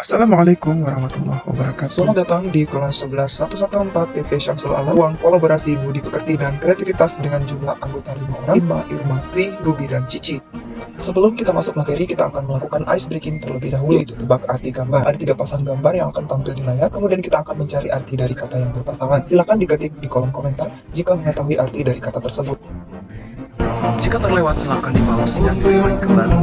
Assalamualaikum warahmatullahi wabarakatuh. Selamat datang di kelas 11 114 PP Syamsul Alam, ruang kolaborasi budi pekerti dan kreativitas dengan jumlah anggota 5 orang, Ima, Irma, Tri, Ruby, dan Cici. Sebelum kita masuk materi, kita akan melakukan ice breaking terlebih dahulu, yaitu tebak arti gambar. Ada 3 pasang gambar yang akan tampil di layar, kemudian kita akan mencari arti dari kata yang berpasangan. Silakan diketik di kolom komentar jika mengetahui arti dari kata tersebut. Jika terlewat, silakan di-pause dan di-rewind kembali.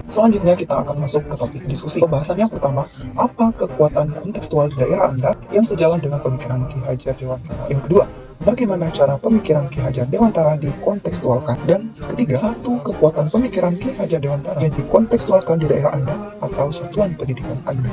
Selanjutnya kita akan masuk ke topik diskusi. Pembahasan yang pertama, apa kekuatan kontekstual daerah Anda yang sejalan dengan pemikiran Ki Hajar Dewantara? Yang kedua, bagaimana cara pemikiran Ki Hajar Dewantara dikontekstualkan? Dan ketiga, satu kekuatan pemikiran Ki Hajar Dewantara yang dikontekstualkan di daerah Anda atau satuan pendidikan Anda.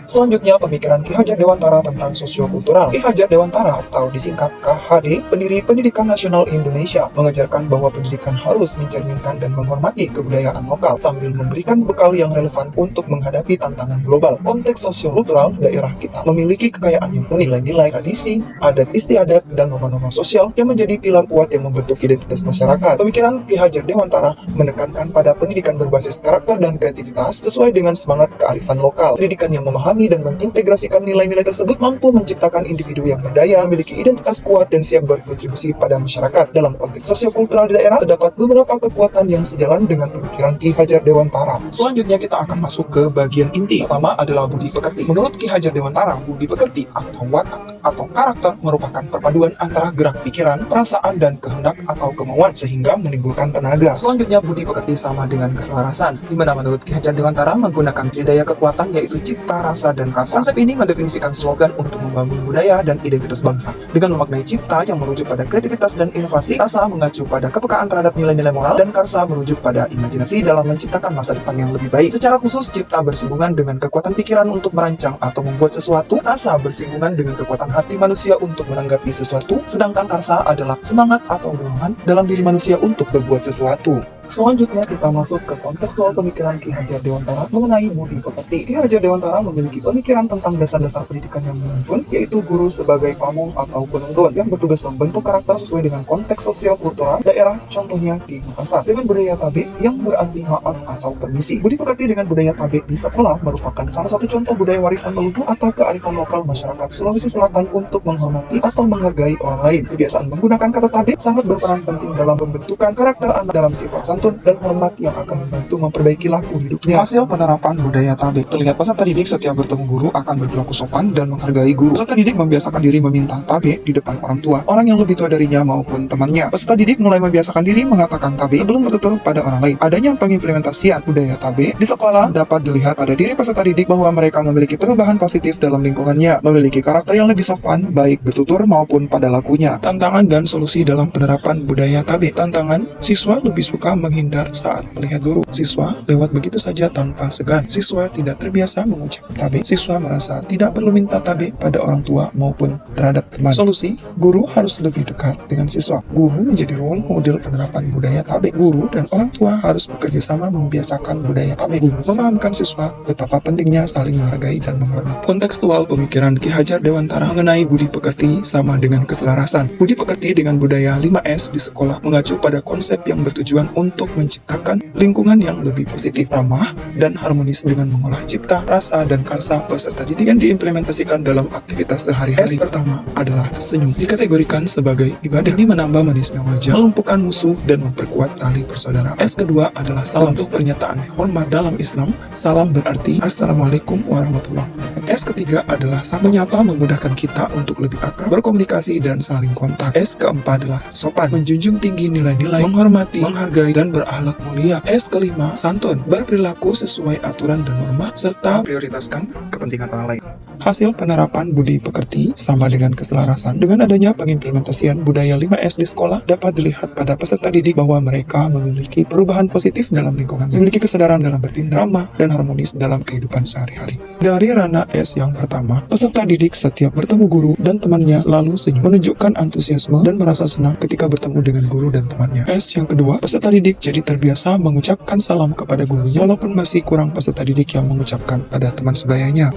Selanjutnya, pemikiran Ki Hajar Dewantara tentang sosiokultural. Ki Hajar Dewantara atau disingkat KHD, pendiri Pendidikan Nasional Indonesia, mengajarkan bahwa pendidikan harus mencerminkan dan menghormati kebudayaan lokal sambil memberikan bekal yang relevan untuk menghadapi tantangan global. Konteks sosiokultural daerah kita memiliki kekayaan yang unik, nilai-nilai, tradisi, adat istiadat, dan norma-norma sosial yang menjadi pilar kuat yang membentuk identitas masyarakat. Pemikiran Ki Hajar Dewantara menekankan pada pendidikan berbasis karakter dan kreativitas sesuai dengan semangat kearifan lokal. Pendidikan yang memahami dan mengintegrasikan nilai-nilai tersebut mampu menciptakan individu yang berdaya, memiliki identitas kuat, dan siap berkontribusi pada masyarakat. Dalam konteks sosiokultural di daerah, terdapat beberapa kekuatan yang sejalan dengan pemikiran Ki Hajar Dewantara. Selanjutnya kita akan masuk ke bagian inti. Pertama adalah budi pekerti. Menurut Ki Hajar Dewantara, budi pekerti atau watak atau karakter merupakan perpaduan antara gerak pikiran, perasaan, dan kehendak atau kemauan sehingga menimbulkan tenaga. Selanjutnya, budi pekerti sama dengan keselarasan, di mana menurut Ki Hajar Dewantara menggunakan tridaya kekuatan yaitu cipta, rasa, dan karsa. Konsep ini mendefinisikan slogan untuk membangun budaya dan identitas bangsa dengan memaknai cipta yang merujuk pada kreativitas dan inovasi, rasa mengacu pada kepekaan terhadap nilai-nilai moral, dan karsa merujuk pada imajinasi dalam menciptakan masa depan yang lebih baik. Secara khusus, cipta bersinggungan dengan kekuatan pikiran untuk merancang atau membuat sesuatu, rasa bersinggungan dengan kekuatan hati manusia untuk menanggapi sesuatu, sedangkan karsa adalah semangat atau dorongan dalam diri manusia untuk berbuat sesuatu. Selanjutnya kita masuk ke kontekstual pemikiran Ki Hajar Dewantara mengenai budi pekerti. Ki Hajar Dewantara memiliki pemikiran tentang dasar-dasar pendidikan yang menuntun, yaitu guru sebagai pamong atau penuntun yang bertugas membentuk karakter sesuai dengan konteks sosiokultural daerah, contohnya di Makassar dengan budaya tabe yang berarti maaf atau permisi. Budi pekerti dengan budaya tabe di sekolah merupakan salah satu contoh budaya warisan leluhur atau kearifan lokal masyarakat Sulawesi Selatan untuk menghormati atau menghargai orang lain. Kebiasaan menggunakan kata tabe sangat berperan penting dalam pembentukan karakter anak dalam sifat santun dan hormat yang akan membantu memperbaiki laku hidupnya. Hasil penerapan budaya tabe terlihat peserta didik setiap bertemu guru akan berperilaku sopan dan menghargai guru. Peserta didik membiasakan diri meminta tabe di depan orang tua, orang yang lebih tua darinya maupun temannya. Peserta didik mulai membiasakan diri mengatakan tabe sebelum bertutur pada orang lain. Adanya pengimplementasian budaya tabe di sekolah dapat dilihat pada diri peserta didik bahwa mereka memiliki perubahan positif dalam lingkungannya, memiliki karakter yang lebih sopan baik bertutur maupun pada lakunya. Tantangan dan solusi dalam penerapan budaya tabe. Tantangan, siswa lebih suka menghindar saat melihat guru. Siswa lewat begitu saja tanpa segan. Siswa tidak terbiasa mengucap tabe. Siswa merasa tidak perlu minta tabe pada orang tua maupun terhadap teman. Solusi, guru harus lebih dekat dengan siswa. Guru menjadi role model penerapan budaya tabe. Guru dan orang tua harus bekerja sama membiasakan budaya tabe. Guru memahamkan siswa betapa pentingnya saling menghargai dan menghormati. Kontekstual pemikiran Ki Hajar Dewantara mengenai budi pekerti sama dengan keselarasan. Budi pekerti dengan budaya 5S di sekolah mengacu pada konsep yang bertujuan untuk menciptakan lingkungan yang lebih positif, ramah, dan harmonis dengan mengolah cipta, rasa, dan karsa peserta didik yang diimplementasikan dalam aktivitas sehari-hari. S pertama adalah senyum. Dikategorikan sebagai ibadah. Ini menambah manisnya wajah, melumpuhkan musuh, dan memperkuat tali persaudaraan. S kedua adalah salam. Untuk pernyataan hormat dalam Islam, salam berarti Assalamualaikum warahmatullahi wabarakatuh. S ketiga adalah menyapa memudahkan kita untuk lebih akrab, berkomunikasi, dan saling kontak. S keempat adalah sopan, menjunjung tinggi nilai-nilai, menghormati, menghargai, dan berakhlak mulia. S kelima, santun, berperilaku sesuai aturan dan norma, serta prioritaskan kepentingan orang lain. Hasil penerapan budi pekerti sama dengan keselarasan. Dengan adanya pengimplementasian budaya 5S di sekolah, dapat dilihat pada peserta didik bahwa mereka memiliki perubahan positif dalam lingkungannya, memiliki kesadaran dalam bertindak, ramah, dan harmonis dalam kehidupan sehari-hari. Dari ranah S yang pertama, peserta didik setiap bertemu guru dan temannya selalu senyum, menunjukkan antusiasme dan merasa senang ketika bertemu dengan guru dan temannya. S yang kedua, peserta didik jadi terbiasa mengucapkan salam kepada gurunya, walaupun masih kurang peserta didik yang mengucapkan pada teman sebayanya.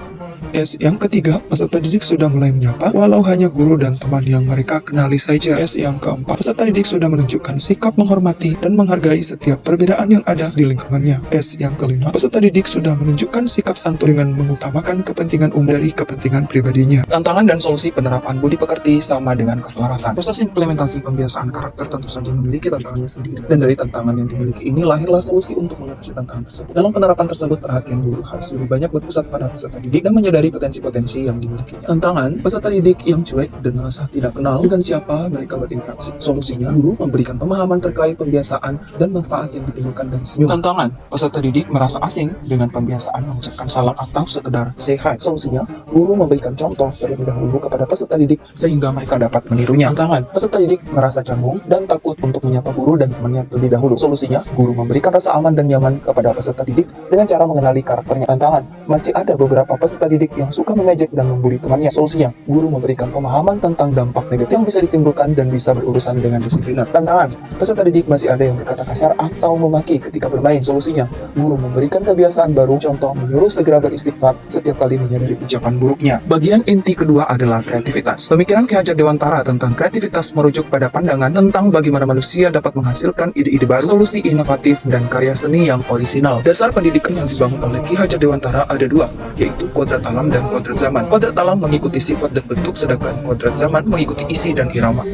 Yang ketiga, peserta didik sudah mulai menyapa, walau hanya guru dan teman yang mereka kenali saja. Yang keempat, peserta didik sudah menunjukkan sikap menghormati dan menghargai setiap perbedaan yang ada di lingkungannya. Yang kelima, peserta didik sudah menunjukkan sikap santun dengan mengutamakan kepentingan umum dari kepentingan pribadinya. Tantangan dan solusi penerapan budi pekerti sama dengan keselarasan. Proses implementasi pembiasaan karakter tentu saja memiliki tantangannya sendiri, dan dari tantangan yang dimiliki ini lahirlah solusi untuk mengatasi tantangan tersebut. Dalam penerapan tersebut, perhatian guru harus lebih banyak berpusat pada peserta didik dan menyadari potensi-potensi yang dimilikinya. Tantangan, peserta didik yang cuek dan merasa tidak kenal dengan siapa mereka berinteraksi. Solusinya, guru memberikan pemahaman terkait pembiasaan dan manfaat yang ditimbulkan dari senyum. Tantangan, peserta didik merasa asing dengan pembiasaan mengucapkan salam atau sekedar say hi. Solusinya, guru memberikan contoh terlebih dahulu kepada peserta didik sehingga mereka dapat menirunya. Tantangan, peserta didik merasa canggung dan takut untuk menyapa guru dan temannya terlebih dahulu. Solusinya, guru memberikan rasa aman dan nyaman kepada peserta didik dengan cara mengenali karakternya. Tantangan, masih ada beberapa peserta didik yang suka mengejek dan membuli temannya. Solusinya, guru memberikan pemahaman tentang dampak negatif yang bisa ditimbulkan dan bisa berurusan dengan disipliner. Tantangan, peserta didik masih ada yang berkata kasar atau memaki ketika bermain. Solusinya, guru memberikan kebiasaan baru, contoh menyuruh segera beristighfar setiap kali menyadari ucapan buruknya. Bagian inti kedua adalah kreativitas. Pemikiran Ki Hajar Dewantara tentang kreativitas merujuk pada pandangan tentang bagaimana manusia dapat menghasilkan ide-ide baru, solusi inovatif, dan karya seni yang orisinal. Dasar pendidikan yang dibangun oleh Ki Hajar Dewantara ada dua, yaitu kodrat alam dan kodrat zaman. Kodrat alam mengikuti sifat dan bentuk, sedangkan kodrat zaman mengikuti isi dan irama.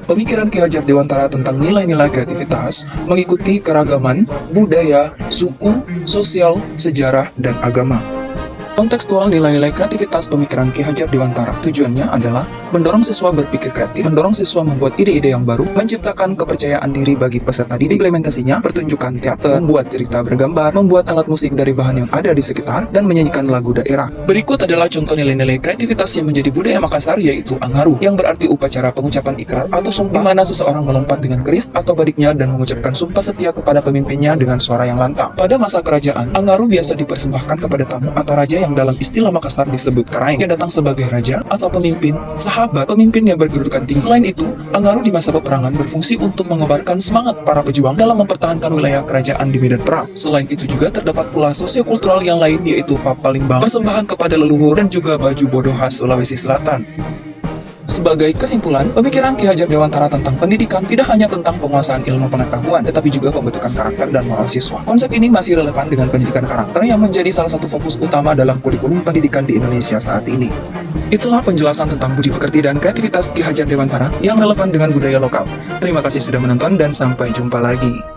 Pemikiran Ki Hajar Dewantara tentang nilai-nilai kreativitas mengikuti keragaman, budaya, suku, sosial, sejarah, dan agama. Kontekstual nilai-nilai kreativitas pemikiran Ki Hajar Dewantara tujuannya adalah mendorong siswa berpikir kreatif, mendorong siswa membuat ide-ide yang baru, menciptakan kepercayaan diri bagi peserta didik. Implementasinya, pertunjukan teater, membuat cerita bergambar, membuat alat musik dari bahan yang ada di sekitar, dan menyanyikan lagu daerah. Berikut adalah contoh nilai-nilai kreativitas yang menjadi budaya Makassar, yaitu Angaru, yang berarti upacara pengucapan ikrar atau sumpah, di mana seseorang melompat dengan keris atau badiknya dan mengucapkan sumpah setia kepada pemimpinnya dengan suara yang lantang. Pada masa kerajaan, Angaru biasa dipersembahkan kepada tamu atau raja yang dalam istilah Makassar disebut karaeng, yang datang sebagai raja atau pemimpin, sahabat, pemimpin yang berkedudukan tinggi. Selain itu, Angaru di masa peperangan berfungsi untuk mengobarkan semangat para pejuang dalam mempertahankan wilayah kerajaan di medan perang. Selain itu juga terdapat pula sosiokultural yang lain, yaitu papalimbang, persembahan kepada leluhur, dan juga baju bodoh khas Sulawesi Selatan. Sebagai kesimpulan, pemikiran Ki Hajar Dewantara tentang pendidikan tidak hanya tentang penguasaan ilmu pengetahuan, tetapi juga pembentukan karakter dan moral siswa. Konsep ini masih relevan dengan pendidikan karakter yang menjadi salah satu fokus utama dalam kurikulum pendidikan di Indonesia saat ini. Itulah penjelasan tentang budi pekerti dan kreativitas Ki Hajar Dewantara yang relevan dengan budaya lokal. Terima kasih sudah menonton dan sampai jumpa lagi.